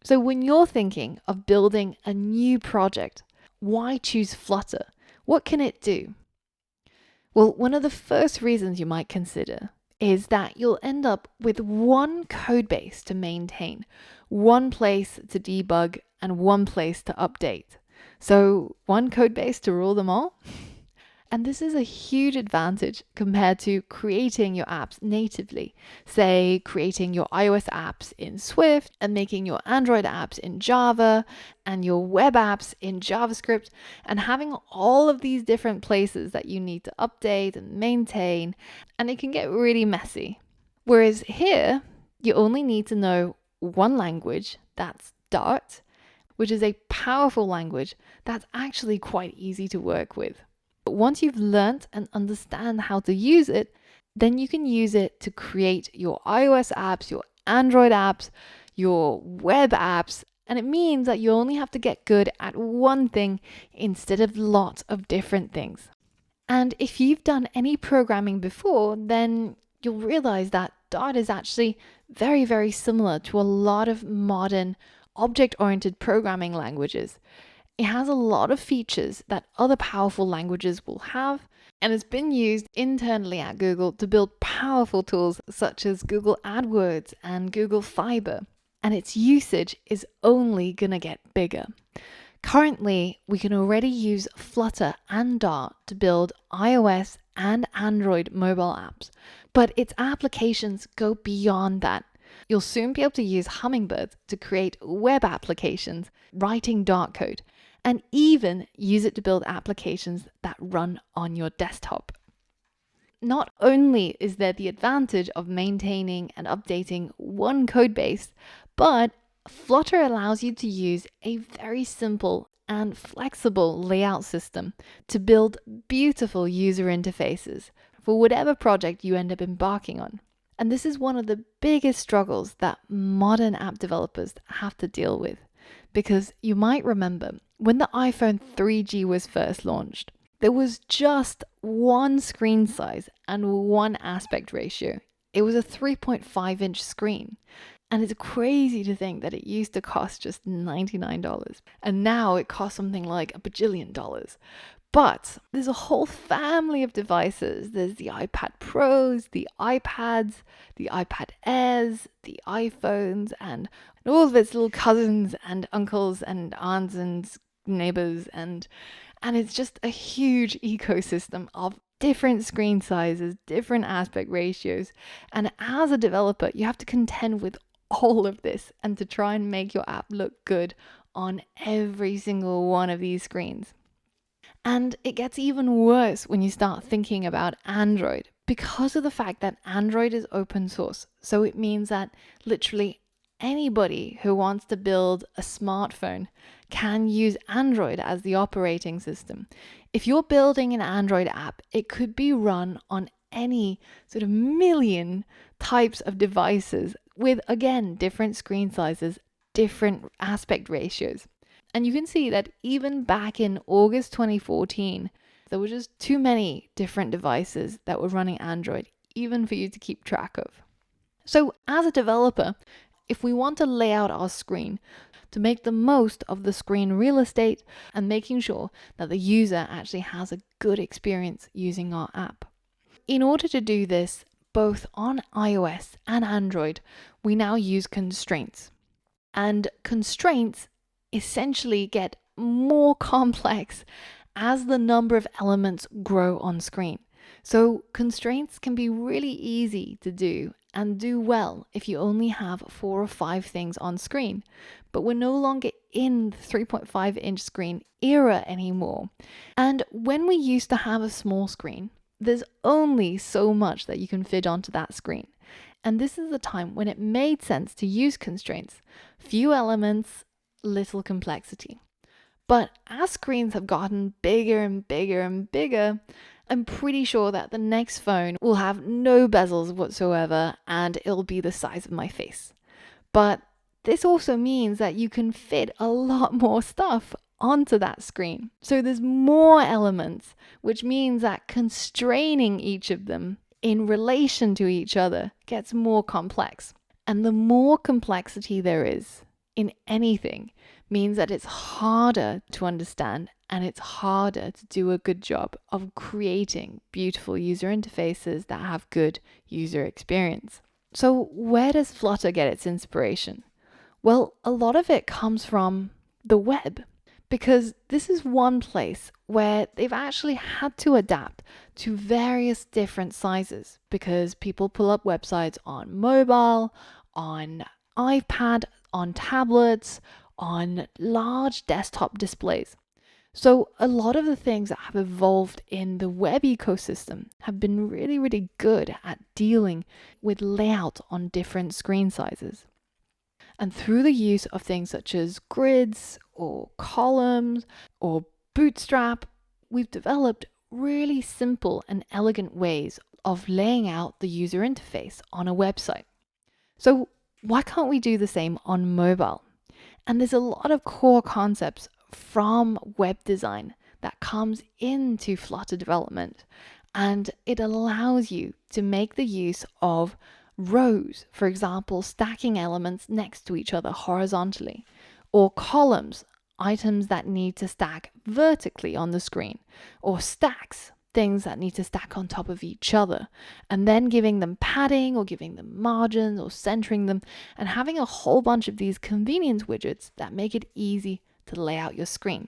So when you're thinking of building a new project, why choose Flutter? What can it do? Well, one of the first reasons you might consider is that you'll end up with one code base to maintain, one place to debug, and one place to update. So one code base to rule them all? And this is a huge advantage compared to creating your apps natively. Say, creating your iOS apps in Swift and making your Android apps in Java and your web apps in JavaScript, and having all of these different places that you need to update and maintain, and it can get really messy. Whereas here, you only need to know one language, that's Dart, which is a powerful language that's actually quite easy to work with. But once you've learned and understand how to use it, then you can use it to create your iOS apps, your Android apps, your web apps. And it means that you only have to get good at one thing instead of lots of different things. And if you've done any programming before, then you'll realize that Dart is actually very, very similar to a lot of modern object-oriented programming languages. It has a lot of features that other powerful languages will have, and it's been used internally at Google to build powerful tools such as Google AdWords and Google Fiber, and its usage is only gonna get bigger. Currently, we can already use Flutter and Dart to build iOS and Android mobile apps, but its applications go beyond that. You'll soon be able to use Hummingbird to create web applications, writing Dart code, and even use it to build applications that run on your desktop. Not only is there the advantage of maintaining and updating one code base, but Flutter allows you to use a very simple and flexible layout system to build beautiful user interfaces for whatever project you end up embarking on. And this is one of the biggest struggles that modern app developers have to deal with. Because you might remember when the iPhone 3G was first launched, there was just one screen size and one aspect ratio. It was a 3.5-inch screen. And it's crazy to think that it used to cost just $99. And now it costs something like $1 bajillion. But there's a whole family of devices. There's the iPad Pros, the iPads, the iPad Airs, the iPhones, and all of its little cousins and uncles and aunts and neighbors. And it's just a huge ecosystem of different screen sizes, different aspect ratios. And as a developer, you have to contend with all of this and to try and make your app look good on every single one of these screens. And it gets even worse when you start thinking about Android because of the fact that Android is open source. So it means that literally anybody who wants to build a smartphone can use Android as the operating system. If you're building an Android app, it could be run on any sort of million types of devices with, again, different screen sizes, different aspect ratios. And you can see that even back in August 2014, there were just too many different devices that were running Android, even for you to keep track of. So as a developer, if we want to lay out our screen to make the most of the screen real estate and making sure that the user actually has a good experience using our app. In order to do this, both on iOS and Android, we now use constraints. And constraints essentially get more complex as the number of elements grow on screen. So constraints can be really easy to do and do well if you only have 4 or 5 things on screen. But we're no longer in the 3.5-inch screen era anymore. And when we used to have a small screen, there's only so much that you can fit onto that screen. And this is the time when it made sense to use constraints. Few elements, little complexity. But as screens have gotten bigger and bigger and bigger, I'm pretty sure that the next phone will have no bezels whatsoever and it'll be the size of my face. But this also means that you can fit a lot more stuff onto that screen. So there's more elements, which means that constraining each of them in relation to each other gets more complex. And the more complexity there is, in anything means that it's harder to understand and it's harder to do a good job of creating beautiful user interfaces that have good user experience. So where does Flutter get its inspiration? Well, a lot of it comes from the web, because this is one place where they've actually had to adapt to various different sizes, because people pull up websites on mobile, on iPad, on tablets, on large desktop displays. So a lot of the things that have evolved in the web ecosystem have been really, really good at dealing with layout on different screen sizes. And through the use of things such as grids or columns or Bootstrap, we've developed really simple and elegant ways of laying out the user interface on a website. So why can't we do the same on mobile? And there's a lot of core concepts from web design that comes into Flutter development, and it allows you to make the use of rows, for example, stacking elements next to each other horizontally, or columns, items that need to stack vertically on the screen, or stacks, things that need to stack on top of each other, and then giving them padding or giving them margins or centering them, and having a whole bunch of these convenience widgets that make it easy to lay out your screen.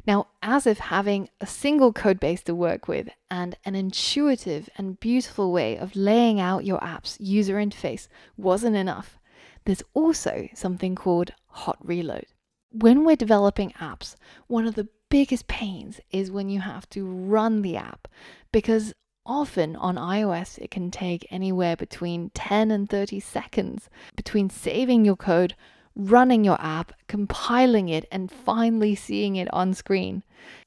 Now, as if having a single code base to work with and an intuitive and beautiful way of laying out your app's user interface wasn't enough, there's also something called hot reload. When we're developing apps, one of the biggest pains is when you have to run the app, because often on iOS it can take anywhere between 10 and 30 seconds between saving your code, running your app, compiling it, and finally seeing it on screen.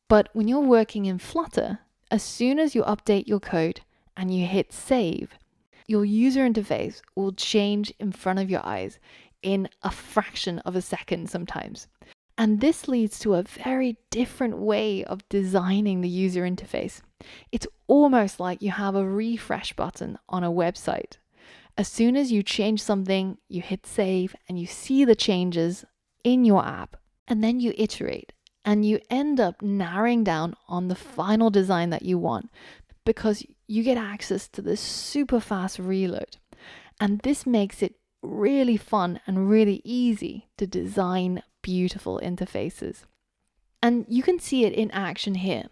But when you're working in Flutter, as soon as you update your code and you hit save, your user interface will change in front of your eyes in a fraction of a second sometimes. And this leads to a very different way of designing the user interface. It's almost like you have a refresh button on a website. As soon as you change something, you hit save and you see the changes in your app, and then you iterate and you end up narrowing down on the final design that you want, because you get access to this super fast reload. And this makes it really fun and really easy to design beautiful interfaces. And you can see it in action here.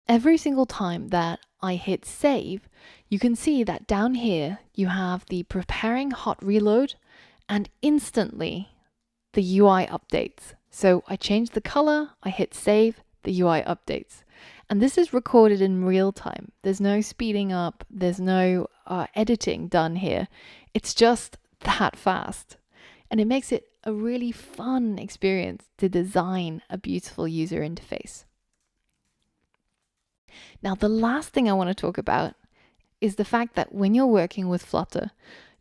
Every single time that I hit save, you can see that down here you have the preparing hot reload, and instantly the UI updates. So I change the color, I hit save, the UI updates. And this is recorded in real time. There's no speeding up, there's no editing done here. It's just that fast. And it makes it a really fun experience to design a beautiful user interface. Now, the last thing I want to talk about is the fact that when you're working with Flutter,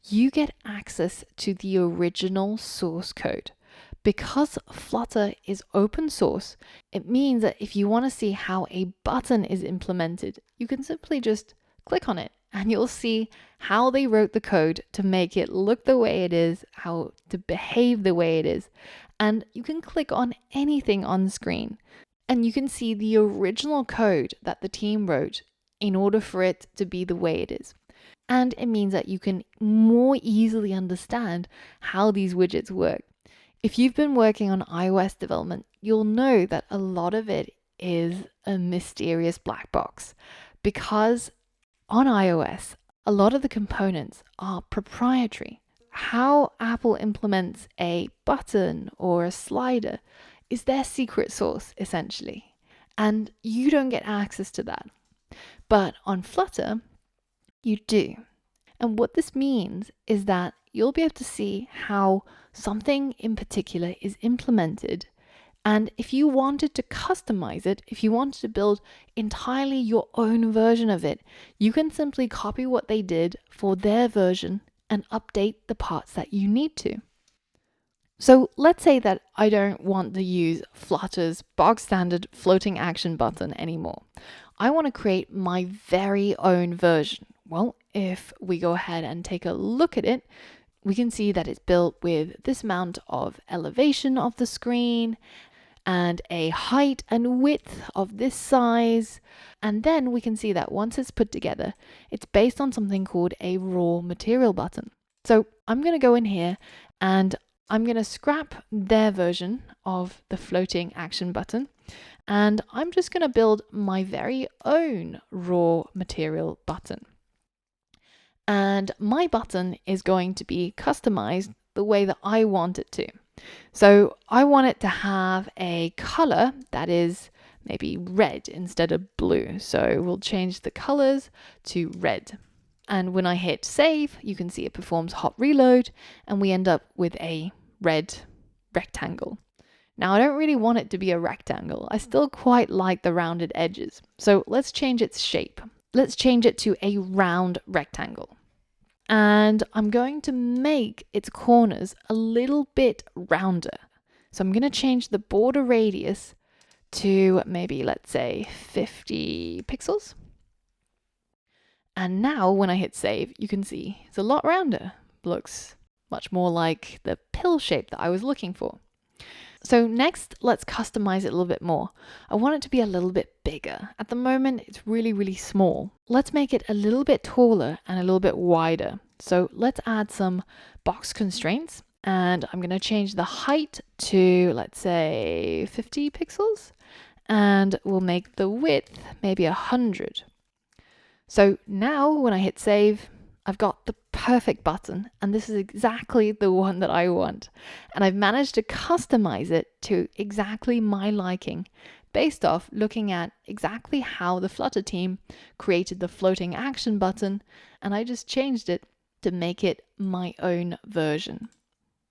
you get access to the original source code. Because Flutter is open source, it means that if you want to see how a button is implemented, you can simply just click on it and you'll see how they wrote the code to make it look the way it is, how to behave the way it is. And you can click on anything on screen and you can see the original code that the team wrote in order for it to be the way it is. And it means that you can more easily understand how these widgets work. If you've been working on iOS development, you'll know that a lot of it is a mysterious black box, because on iOS, a lot of the components are proprietary. How Apple implements a button or a slider is their secret sauce, essentially, and you don't get access to that. But on Flutter, you do. And what this means is that you'll be able to see how something in particular is implemented. And if you wanted to customize it, if you wanted to build entirely your own version of it, you can simply copy what they did for their version and update the parts that you need to. So let's say that I don't want to use Flutter's bog standard floating action button anymore. I want to create my very own version. Well, if we go ahead and take a look at it, we can see that it's built with this amount of elevation of the screen and a height and width of this size. And then we can see that once it's put together, it's based on something called a raw material button. So I'm going to go in here and I'm going to scrap their version of the floating action button. And I'm just going to build my very own raw material button. And my button is going to be customized the way that I want it to. So I want it to have a color that is maybe red instead of blue. So we'll change the colors to red. And when I hit save, you can see it performs hot reload and we end up with a red rectangle. Now I don't really want it to be a rectangle. I still quite like the rounded edges. So let's change its shape. Let's change it to a round rectangle. And I'm going to make its corners a little bit rounder. So I'm going to change the border radius to maybe, let's say, 50 pixels. And now when I hit save, you can see it's a lot rounder. Looks much more like the pill shape that I was looking for. So next, let's customize it a little bit more. I want it to be a little bit bigger. At the moment, it's really, really small. Let's make it a little bit taller and a little bit wider. So let's add some box constraints. And I'm going to change the height to, let's say, 50 pixels. And we'll make the width maybe 100. So now when I hit save, I've got the perfect button, and this is exactly the one that I want. And I've managed to customize it to exactly my liking based off looking at exactly how the Flutter team created the floating action button, and I just changed it to make it my own version.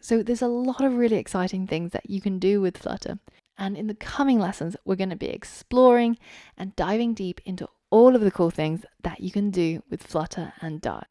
So there's a lot of really exciting things that you can do with Flutter. And in the coming lessons, we're going to be exploring and diving deep into all of the cool things that you can do with Flutter and Dart.